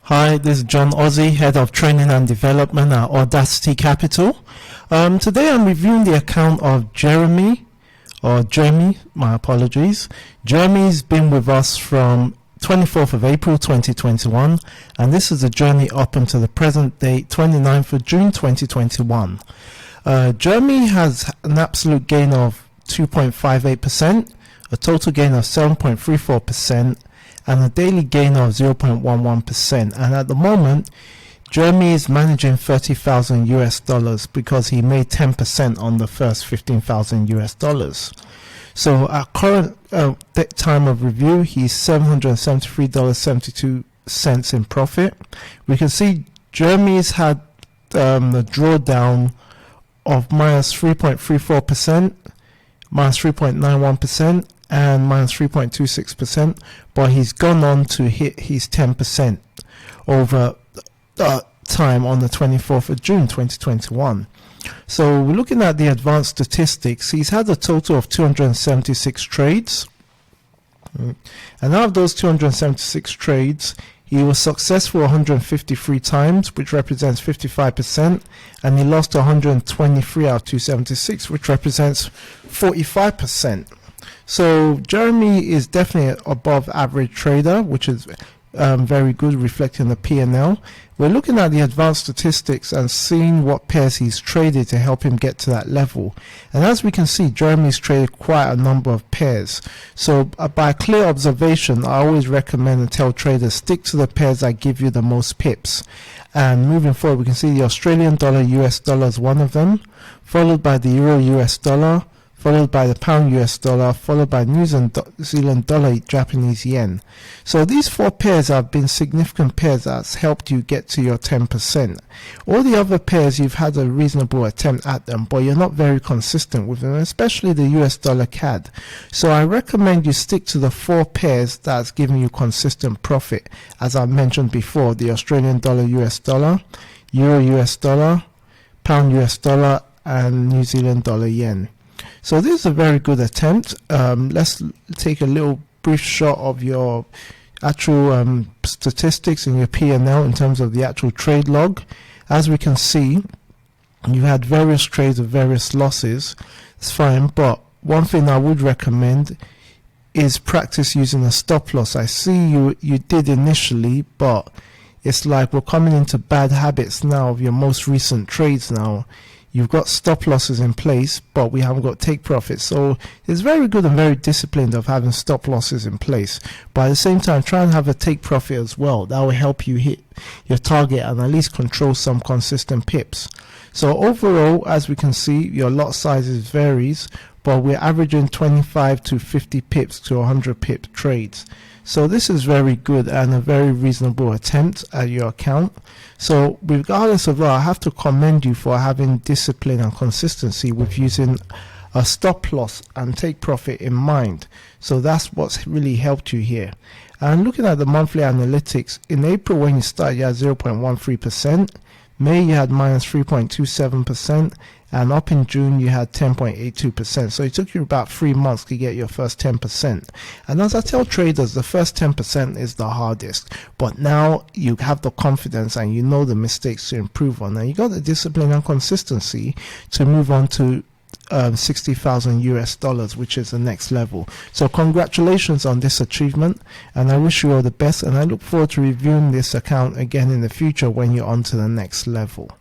Hi, this is John Ozzie, Head of Training and Development at AudaCity Capital. Today I'm reviewing the account of Jeremy, my apologies. Jeremy's been with us from 24th of April 2021, and this is a journey up until the present date, 29th of June 2021. Jeremy has an absolute gain of 2.58%, a total gain of 7.34%, and a daily gain of 0.11%. And at the moment, Jeremy is managing 30,000 US dollars because he made 10% on the first 15,000 US dollars. So at current time of review, he's $773.72 in profit. We can see Jeremy's had the drawdown of minus 3.34%, minus 3.91%, and minus 3.26%, but he's gone on to hit his 10% over time on the 24th of June 2021. So we're looking at the advanced statistics. He's had a total of 276 trades, and out of those 276 trades, he was successful 153 times, which represents 55%, and he lost 123 out of 276, which represents 45%. So Jeremy is definitely above average trader, which is very good, reflecting the P&L. We're looking at the advanced statistics and seeing what pairs he's traded to help him get to that level. And as we can see, Jeremy's traded quite a number of pairs. So by clear observation, I always recommend and tell traders, stick to the pairs that give you the most pips. And moving forward, we can see the Australian dollar US dollar is one of them, followed by the Euro US dollar, followed by the pound US dollar, followed by New Zealand dollar, Japanese yen. So these four pairs have been significant pairs that's helped you get to your 10%. All the other pairs, you've had a reasonable attempt at them, but you're not very consistent with them, especially the US dollar CAD. So I recommend you stick to the four pairs that's giving you consistent profit. As I mentioned before, the Australian dollar US dollar, Euro US dollar, pound US dollar, and New Zealand dollar yen. So this is a very good attempt. Let's take a little brief shot of your actual statistics and your P&L in terms of the actual trade log. As we can see, you had various trades of various losses. It's fine, but one thing I would recommend is practice using a stop loss. I see you did initially, but it's like we're coming into bad habits now of your most recent trades now. You've got stop losses in place, but we haven't got take profits. So it's very good and very disciplined of having stop losses in place. But at the same time, try and have a take profit as well. That will help you hit your target and at least control some consistent pips. So overall, as we can see, your lot sizes varies, but we're averaging 25 to 50 pips to 100 pip trades. So this is very good and a very reasonable attempt at your account. So regardless of that, I have to commend you for having discipline and consistency with using a stop loss and take profit in mind. So that's what's really helped you here. And looking at the monthly analytics, in April when you started, you had 0.13%. May you had minus 3.27%, and up in June you had 10.82%. So it took you about 3 months to get your first 10%. And as I tell traders, the first 10% is the hardest, but now you have the confidence and you know the mistakes to improve on, and you got the discipline and consistency to move on to 60,000 US dollars, which is the next level. So congratulations on this achievement, and I wish you all the best, and I look forward to reviewing this account again in the future when you're on to the next level.